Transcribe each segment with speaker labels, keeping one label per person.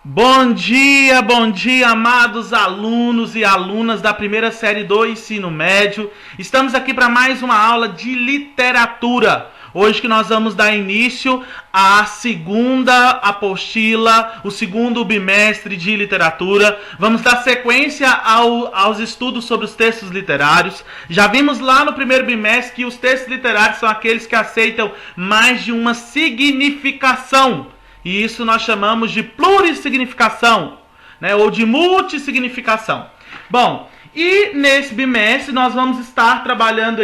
Speaker 1: Bom dia, amados alunos e alunas da primeira série do ensino médio. Estamos aqui para mais uma aula de literatura. Hoje que nós vamos dar início à segunda apostila, o segundo bimestre de literatura. Vamos dar sequência aos estudos sobre os textos literários. Já vimos lá no primeiro bimestre que os textos literários são aqueles que aceitam mais de uma significação. E isso nós chamamos de plurissignificação, né? Ou de multissignificação. Bom, e nesse bimestre nós vamos estar trabalhando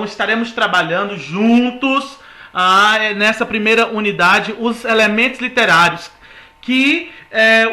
Speaker 1: estaremos trabalhando juntos nessa primeira unidade os elementos literários, que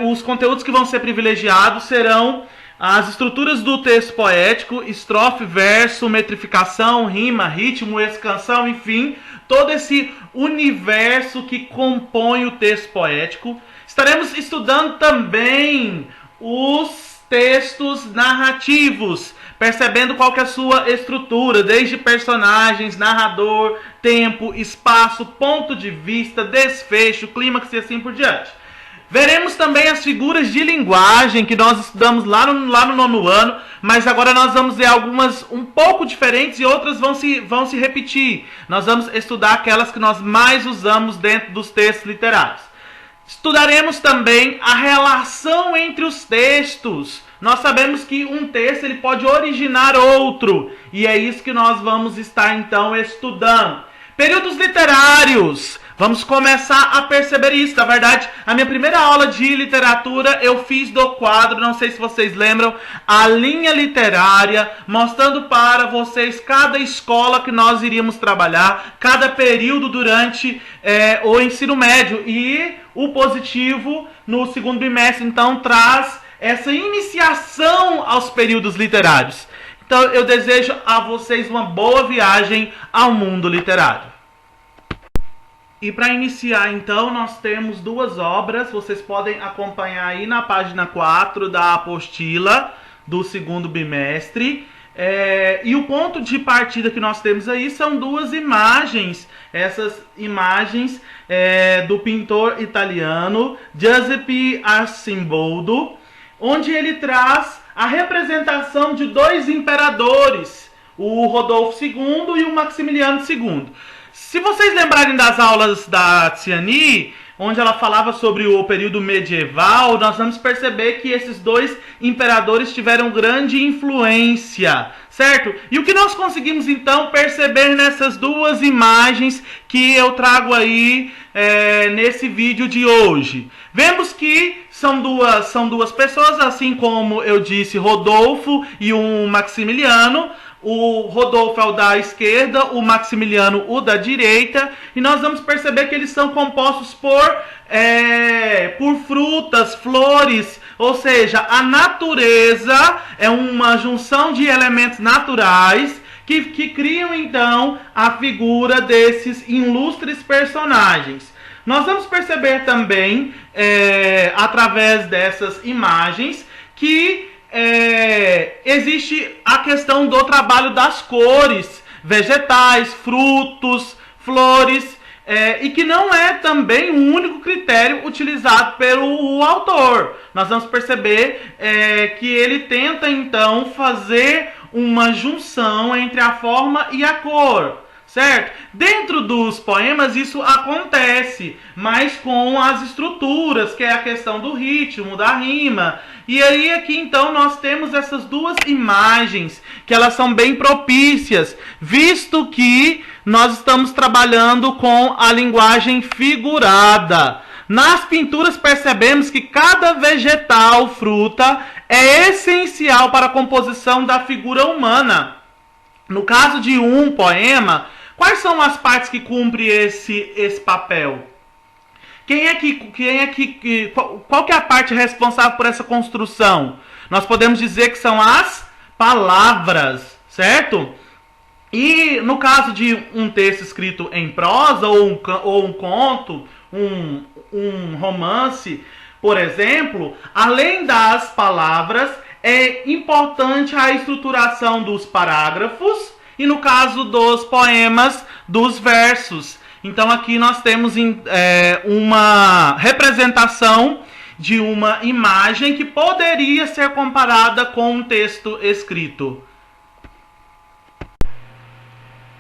Speaker 1: os conteúdos que vão ser privilegiados serão as estruturas do texto poético, estrofe, verso, metrificação, rima, ritmo, escansão, enfim, todo esse universo que compõe o texto poético. Estaremos estudando também os textos narrativos, percebendo qual que é a sua estrutura, desde personagens, narrador, tempo, espaço, ponto de vista, desfecho, clímax e assim por diante. Veremos também as figuras de linguagem que nós estudamos lá no nono ano, mas agora nós vamos ver algumas um pouco diferentes e outras vão se repetir. Nós vamos estudar aquelas que nós mais usamos dentro dos textos literários. Estudaremos também a relação entre os textos. Nós sabemos que um texto ele pode originar outro, e é isso que nós vamos estar então estudando. Períodos literários. Vamos começar a perceber isso. Na verdade, a minha primeira aula de literatura eu fiz do quadro, não sei se vocês lembram, a linha literária, mostrando para vocês cada escola que nós iríamos trabalhar, cada período durante o ensino médio. E o positivo no segundo bimestre, então, traz essa iniciação aos períodos literários. Então, eu desejo a vocês uma boa viagem ao mundo literário. E para iniciar, então, nós temos duas obras. Vocês podem acompanhar aí na página 4 da apostila do segundo bimestre. E o ponto de partida que nós temos aí são duas imagens. Essas imagens do pintor italiano Giuseppe Arcimboldo, onde ele traz a representação de dois imperadores, o Rodolfo II e o Maximiliano II. Se vocês lembrarem das aulas da Tiani, onde ela falava sobre o período medieval, nós vamos perceber que esses dois imperadores tiveram grande influência, certo? E o que nós conseguimos então perceber nessas duas imagens que eu trago aí nesse vídeo de hoje? Vemos que são duas pessoas, assim como eu disse, Rodolfo e um Maximiliano. O Rodolfo é o da esquerda, o Maximiliano o da direita, e nós vamos perceber que eles são compostos por frutas, flores, ou seja, a natureza é uma junção de elementos naturais que criam então a figura desses ilustres personagens. Nós vamos perceber também, através dessas imagens, que existe a questão do trabalho das cores, vegetais, frutos, flores, e que não é também o único critério utilizado pelo autor. Nós vamos perceber que ele tenta então fazer uma junção entre a forma e a cor, certo? Dentro dos poemas isso acontece, mas com as estruturas, que é a questão do ritmo, da rima. E aí aqui então nós temos essas duas imagens, que elas são bem propícias, visto que nós estamos trabalhando com a linguagem figurada. Nas pinturas percebemos que cada vegetal, fruta, é essencial para a composição da figura humana. No caso de um poema, quais são as partes que cumprem esse papel? Qual que é a parte responsável por essa construção? Nós podemos dizer que são as palavras, certo? E no caso de um texto escrito em prosa, ou um conto, um romance, por exemplo, além das palavras, é importante a estruturação dos parágrafos e, no caso dos poemas, dos versos. Então aqui nós temos uma representação de uma imagem que poderia ser comparada com um texto escrito.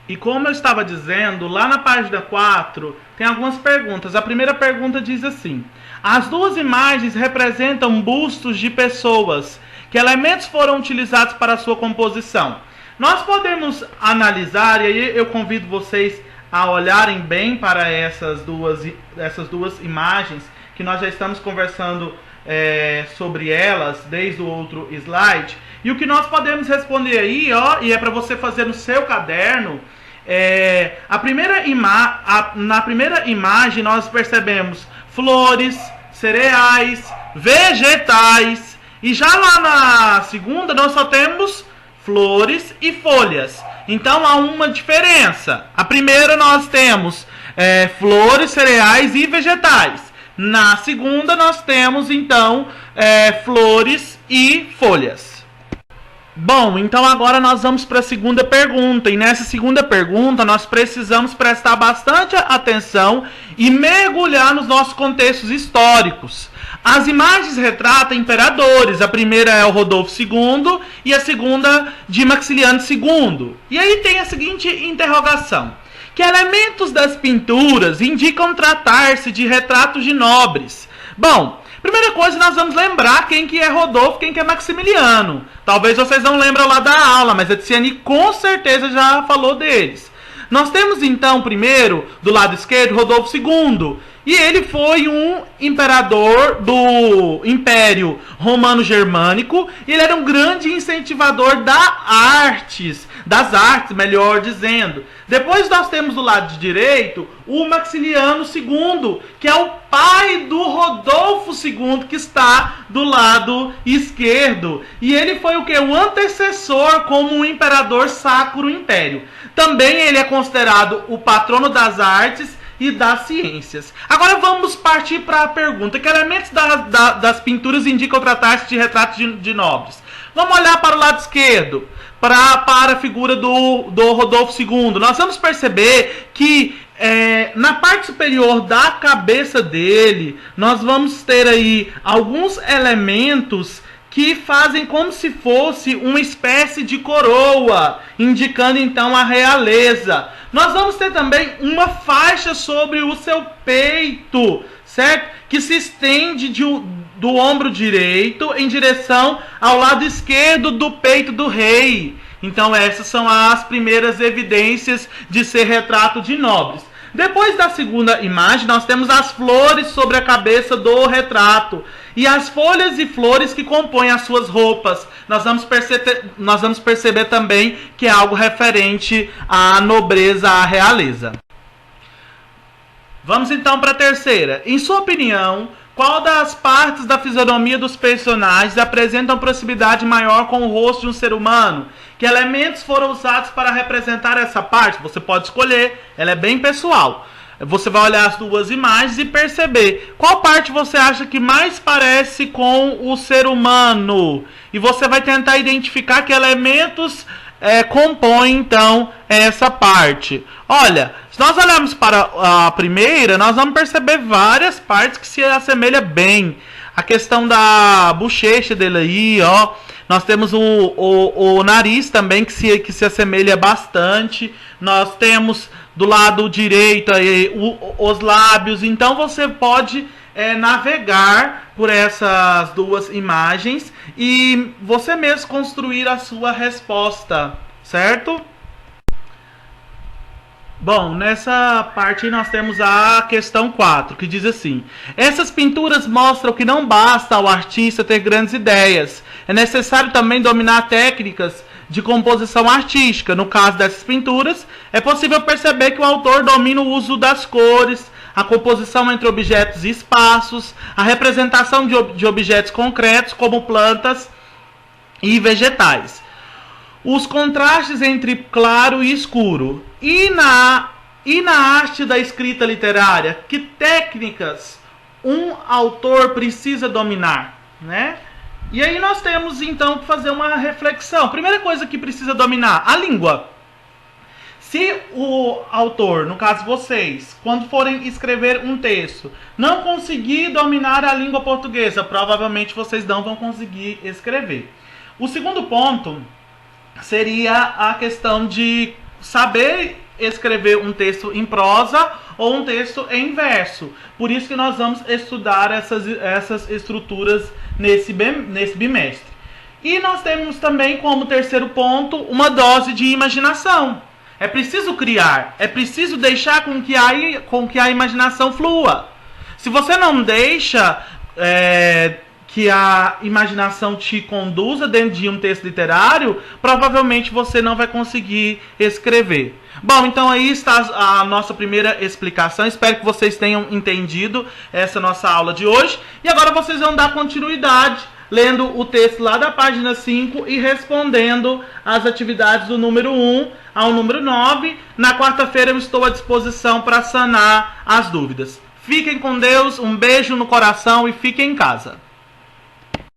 Speaker 1: E como eu estava dizendo, lá na página 4 tem algumas perguntas. A primeira pergunta diz assim: as duas imagens representam bustos de pessoas. Que elementos foram utilizados para a sua composição? Nós podemos analisar, e aí eu convido vocês a olharem bem para essas duas imagens, que nós já estamos conversando sobre elas desde o outro slide. E o que nós podemos responder aí, ó, e é para você fazer no seu caderno, na primeira imagem nós percebemos flores, cereais, vegetais, e já lá na segunda nós só temos flores e folhas. Então há uma diferença. A primeira nós temos flores, cereais e vegetais. Na segunda nós temos então flores e folhas. Bom, então agora nós vamos para a segunda pergunta. E nessa segunda pergunta nós precisamos prestar bastante atenção e mergulhar nos nossos contextos históricos. As imagens retratam imperadores. A primeira é o Rodolfo II e a segunda de Maximiliano II. E aí tem a seguinte interrogação: que elementos das pinturas indicam tratar-se de retratos de nobres? Bom, primeira coisa, nós vamos lembrar quem que é Rodolfo e quem que é Maximiliano. Talvez vocês não lembrem lá da aula, mas a Tiziane com certeza já falou deles. Nós temos então, primeiro, do lado esquerdo, Rodolfo II. E ele foi um imperador do Império Romano-Germânico. E ele era um grande incentivador das artes, melhor dizendo. Depois nós temos do lado de direito o Maximiliano II, que é o pai do Rodolfo II, que está do lado esquerdo. E ele foi o que? O antecessor como um imperador sacro império. Também ele é considerado o patrono das artes e das ciências. Agora vamos partir para a pergunta: que elementos das pinturas indicam tratar-se de retratos de nobres? Vamos olhar para o lado esquerdo, para a figura do Rodolfo II. Nós vamos perceber que na parte superior da cabeça dele, nós vamos ter aí alguns elementos que fazem como se fosse uma espécie de coroa, indicando então a realeza. Nós vamos ter também uma faixa sobre o seu peito, certo? Que se estende do ombro direito em direção ao lado esquerdo do peito do rei. Então essas são as primeiras evidências de ser retrato de nobres. Depois da segunda imagem, nós temos as flores sobre a cabeça do retrato e as folhas e flores que compõem as suas roupas. Nós vamos perceber também que é algo referente à nobreza, à realeza. Vamos então para a terceira. Em sua opinião, qual das partes da fisionomia dos personagens apresentam proximidade maior com o rosto de um ser humano? Que elementos foram usados para representar essa parte? Você pode escolher, ela é bem pessoal. Você vai olhar as duas imagens e perceber qual parte você acha que mais parece com o ser humano. E você vai tentar identificar que elementos compõem então essa parte. Olha, se nós olharmos para a primeira, nós vamos perceber várias partes que se assemelham bem. A questão da bochecha dele aí, ó. Nós temos o nariz também que se assemelha bastante. Nós temos do lado direito aí os lábios. Então você pode navegar por essas duas imagens e você mesmo construir a sua resposta, certo? Bom, nessa parte nós temos a questão 4, que diz assim: essas pinturas mostram que não basta ao artista ter grandes ideias, é necessário também dominar técnicas de composição artística. No caso dessas pinturas, é possível perceber que o autor domina o uso das cores, a composição entre objetos e espaços, a representação de objetos concretos como plantas e vegetais, os contrastes entre claro e escuro. E na arte da escrita literária, que técnicas um autor precisa dominar, né? E aí nós temos então que fazer uma reflexão. Primeira coisa que precisa dominar: a língua. Se o autor, no caso vocês, quando forem escrever um texto, não conseguir dominar a língua portuguesa, provavelmente vocês não vão conseguir escrever. O segundo ponto seria a questão de saber escrever um texto em prosa ou um texto em verso. Por isso que nós vamos estudar essas estruturas nesse bimestre. E nós temos também como terceiro ponto uma dose de imaginação. É preciso criar, é preciso deixar com que a imaginação flua. Se você não deixa que a imaginação te conduza dentro de um texto literário, provavelmente você não vai conseguir escrever. Bom, então aí está a nossa primeira explicação. Espero que vocês tenham entendido essa nossa aula de hoje. E agora vocês vão dar continuidade lendo o texto lá da página 5 e respondendo as atividades do número 1 ao número 9. Na quarta-feira eu estou à disposição para sanar as dúvidas. Fiquem com Deus, um beijo no coração e fiquem em casa.